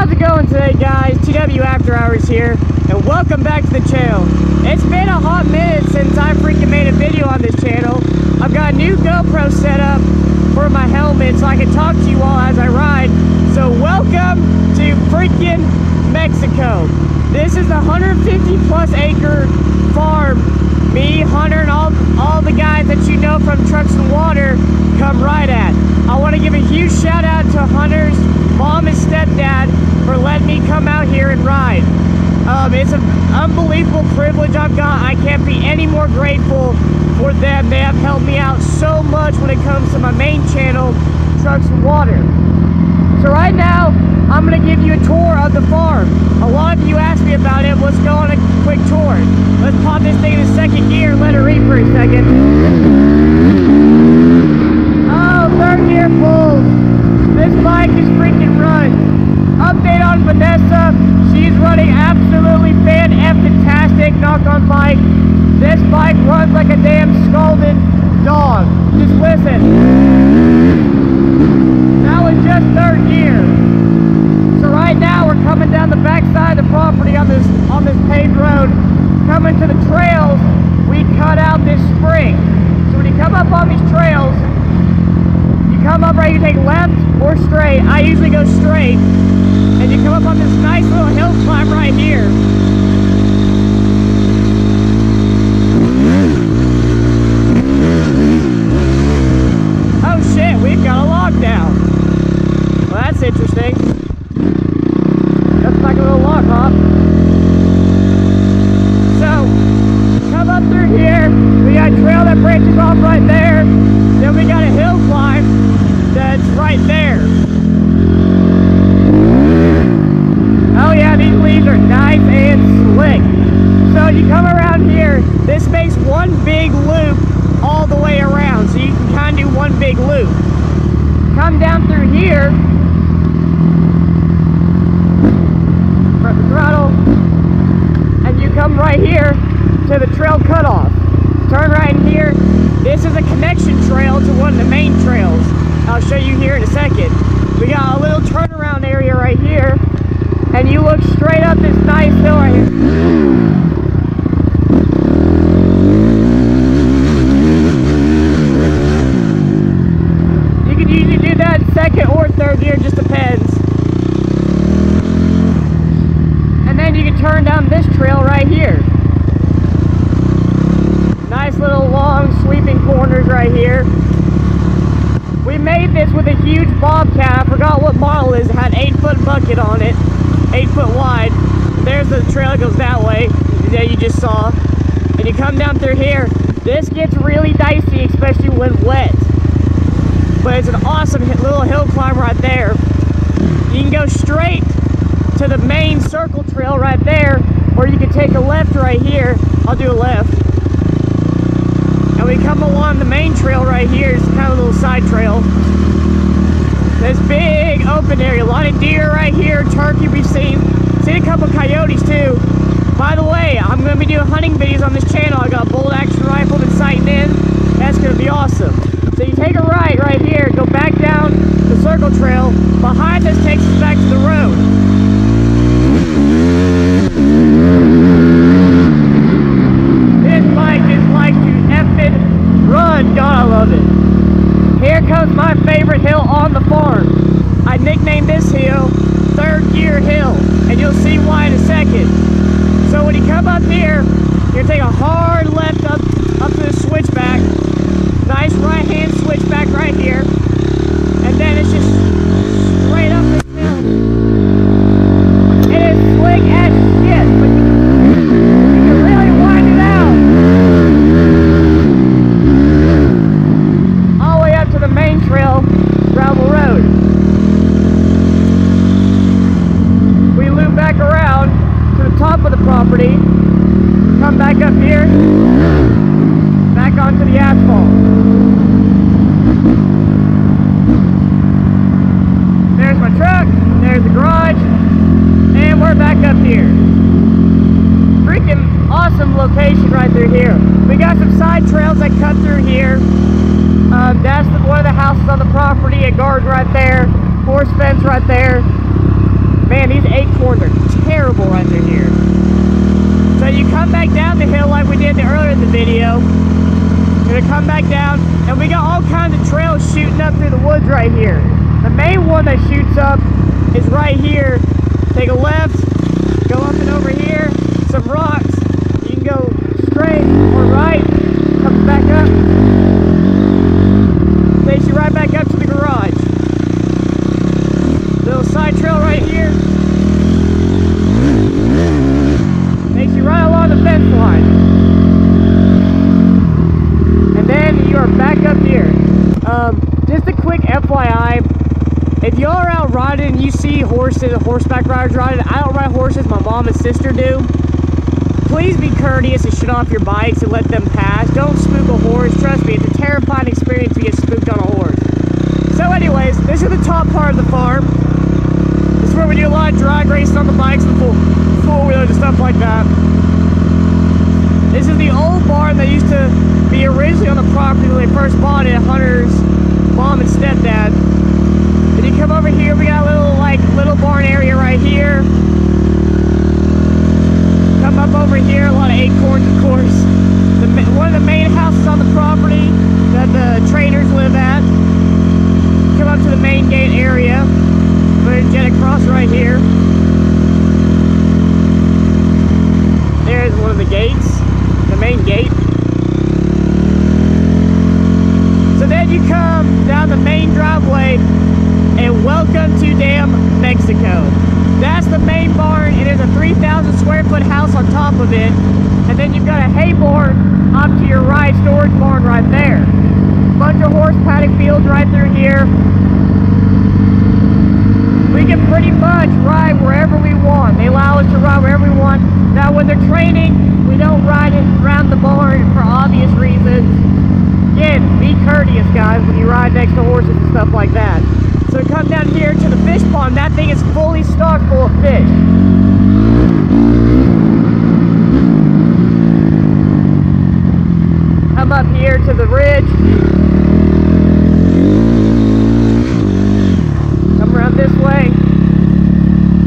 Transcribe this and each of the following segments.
How's it going today, guys? TW After Hours here, and welcome back to the channel. It's been a hot minute since I freaking made a video on this channel. I've got a new GoPro set up for my helmet so I can talk to you all as I ride. So welcome to freaking Mexico. This is the 150 plus acre farm me, Hunter, and all the guys that you know from Trucks and Water come ride at. I want to give a huge shout out to Hunter's mom and stepdad for letting me come out here and ride. It's an unbelievable privilege I've got. I can't be any more grateful for them. They have helped me out so much when it comes to my main channel, Trucks and Water. So right now, I'm going to give you a tour of the farm. A lot of you asked me about it. Let's go on a quick tour. Let's pop this thing in second gear and let it read for a second. Oh, third gear full. This bike is freaking run. Update on Vanessa. She's running absolutely fan-tastic knock-on bike. This bike runs like a damn scalded dog. Just listen. That was just third gear. So right now we're coming down the back side of the property on this paved road. Coming to the trails, we cut out this spring. So when you come up on these trails, you come up right, you take left or straight. I usually go straight. And you come up on this nice little hill climb right here. Oh shit, we've got a lockdown. Well, that's interesting. That's like a little lock, huh? So, come up through here. We got a trail that branches off right there. Then we got a hill climb that's right there. Oh yeah, these leaves are nice and slick. So you come around here, this makes one big loop all the way around. So you can kind of do one big loop. Come down through here, press the throttle, and you come right here to the trail cutoff. Turn right in here. This is a connection trail to one of the main trails. I'll show you here in a second. We got a little turnaround area right here, and you look straight up this nice hill right here. You can usually do that in second or third gear, just depends. And then you can turn down this trail right here. Nice little long sweeping corners right here. We made this with a huge bobcat. I forgot what model it is. It had 8-foot bucket on it, 8 foot wide. There's the trail that goes that way that you just saw. And you come down through here. This gets really dicey, especially when wet. But it's an awesome little hill climb right there. You can go straight to the main circle trail right there, or you can take a left right here. I'll do a left. And we come along the main trail right here. It's kind of a little side trail. This big open area. A lot of deer right here. Turkey we've seen. Seen a couple coyotes too. By the way, I'm going to be doing hunting videos on this channel. I got a bolt action rifle that's sighting in. That's going to be awesome. So you take a right here. Go back down the circle trail. Behind us takes us back to the road. This bike is like to effing run. God, I love it. Here comes my favorite hill on the farm. I nicknamed this hill Third Gear Hill, and you'll see why in a second. So when you come up here, you're gonna take a hard left up to the switchback. Nice right hand switchback right here. And then it's just straight up this hill. It is slick as shit, but you can really wind it out. All the way up to the main trail, gravel road. We loop back around to the top of the property, come back up here, back onto the asphalt. There's my truck, there's the garage, and we're back up here. Freaking awesome location right through here. We got some side trails that cut through here. That's one of the houses on the property, a guard right there, horse fence right there. Man, these acorns are terrible right through here. So you come back down the hill like we did earlier in the video. You're gonna come back down, and we got all kinds of trails shooting up through the woods right here. The main one that shoots up is right here. Take a left, go up and over here, some rocks. You can go straight or right, comes back up, takes you right back up to the garage. Little side trail right here, takes you right along the fence line. And then you are back up here. Just a quick FYI, if y'all are out riding and you see horses, horseback riders riding, I don't ride horses, my mom and sister do. Please be courteous and shut off your bikes and let them pass. Don't spook a horse. Trust me, it's a terrifying experience to get spooked on a horse. So anyways, this is the top part of the farm. This is where we do a lot of drag racing on the bikes and four-wheelers and stuff like that. This is the old barn that used to be originally on the property when they first bought it, Hunter's mom and stepdad. Then you come over here, we got a little barn area right here. Come up over here, a lot of acorns, of course. One of the main houses on the property that the trainers live at. Come up to the main gate area. We're gonna jet across right here. There's one of the gates, the main gate. So then you come down the main driveway, and welcome to damn Mexico. That's the main barn, and there's a 3,000 square foot house on top of it. And then you've got a hay barn off to your right, storage barn right there. Bunch of horse paddock fields right through here. We can pretty much ride wherever we want. They allow us to ride wherever we want. Now when they're training, we don't ride it around the barn for obvious reasons. Again, be courteous, guys, when you ride next to horses and stuff like that. So come down here to the fish pond. That thing is fully stocked full of fish. Come up here to the ridge. Come around this way.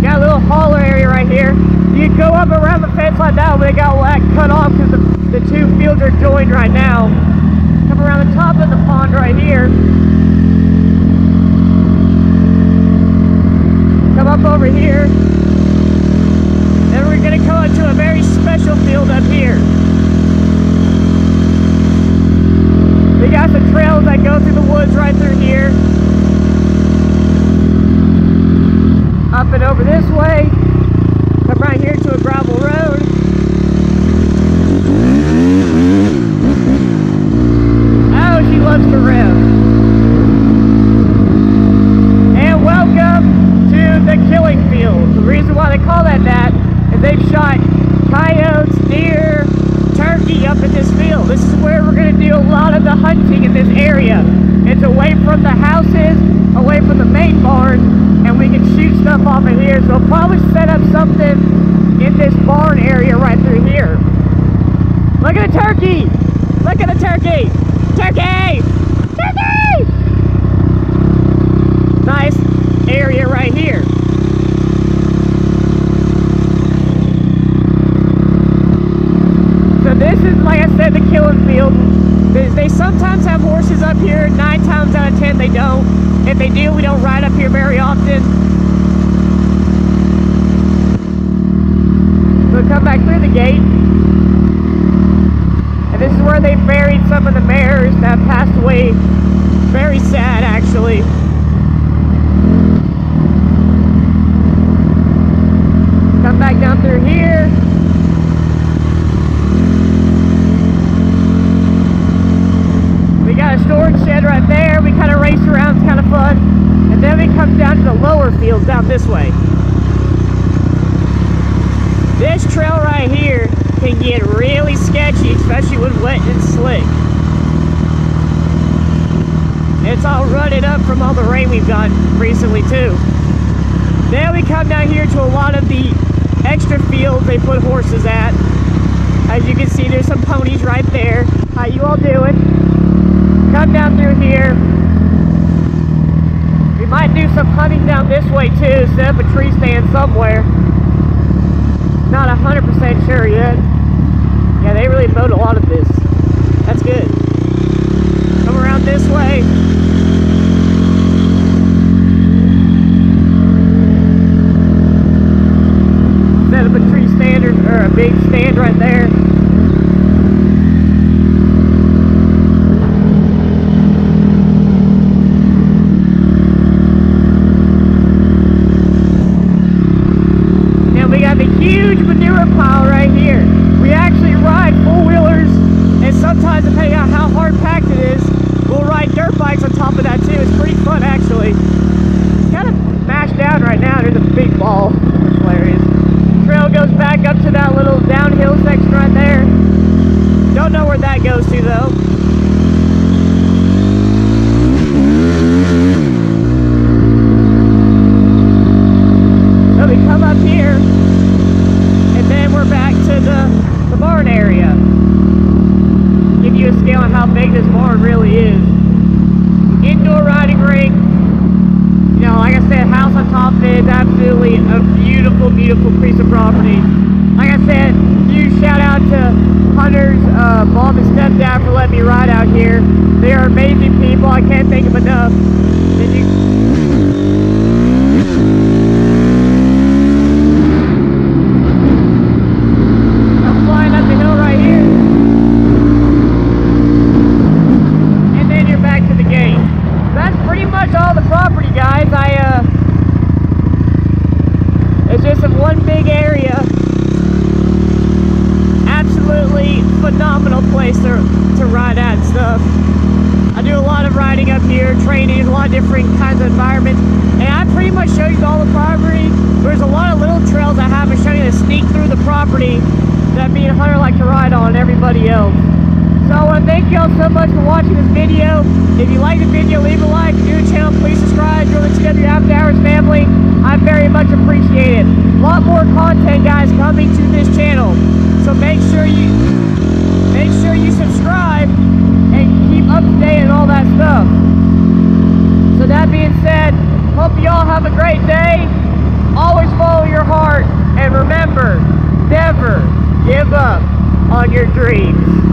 Got a little holler area right here. You can go up around the fence like that, but they got that cut off because the two fields are joined right now. Come around the top of the pond right here. Come up over here. Then we're going to come into a very special field up here. We got some trails that go through the woods right through here. Up and over this way. Come right here to a gravel road. Oh, she loves to rev. And welcome to the killing field. The reason why they call that is they've shot coyotes, deer, turkey up in this field. This is where we're going to do a lot of the hunting in this area. It's away from the houses, away from the main barn, and we can shoot stuff off of here. So we'll probably set up something in this barn area right through here. Look at the turkey! Look at the turkey! Turkey! Turkey! Nice area right here. So this is, like I said, the killing field. They sometimes have horses up here. 9 times out of 10 they don't. If they do, we don't ride up here very often. So come back through the gate. And this is where they buried some of the mares that passed away. Very sad, actually. Come back down through here. We got a storage shed right there. We kind of race around, it's kind of fun. And then we come down to the lower fields down this way. This trail right here can get really sketchy, especially when wet and slick. It's all rutted up from all the rain we've gotten recently too. Then we come down here to a lot of the extra fields they put horses at. As you can see, there's some ponies right there. How you all doing? Come down through here. We might do some hunting down this way too, set up a tree stand somewhere. Not 100% sure yet. Yeah, they really mowed a lot of this. That's good. Come around this way. Set up a tree stand or a big stand right there. Huge manure pile right here. We actually ride four-wheelers, and sometimes depending on how hard packed it is, we'll ride dirt bikes on top of that too. It's pretty fun actually. Kind of mashed down right now. There's a big ball. It's hilarious. Trail goes back up to that little downhill section right there. Don't know where that goes to though. So we come up here, and then we're back to the barn area. Give you a scale on how big this barn really is. Indoor riding ring. You know, like I said, house on top of it is absolutely a beautiful, beautiful piece of property. Like I said, huge shout out to Hunter's mom and stepdad for letting me ride out here. They are amazing people. I can't thank them enough. All the property, guys. It's just in one big area. Absolutely phenomenal place to ride at and stuff. I do a lot of riding up here, training, a lot of different kinds of environments, and I pretty much show you all the property. There's a lot of little trails I haven't shown you to sneak through the property that me and Hunter like to ride on, and everybody else. So I want to thank you all so much for watching this video. If you like the video, leave a like. If you're new to the channel, please subscribe. Join the TW After Hours family. I very much appreciate it. A lot more content, guys, coming to this channel. So make sure you subscribe and keep up to date and all that stuff. So that being said, hope you all have a great day. Always follow your heart, and remember, never give up on your dreams.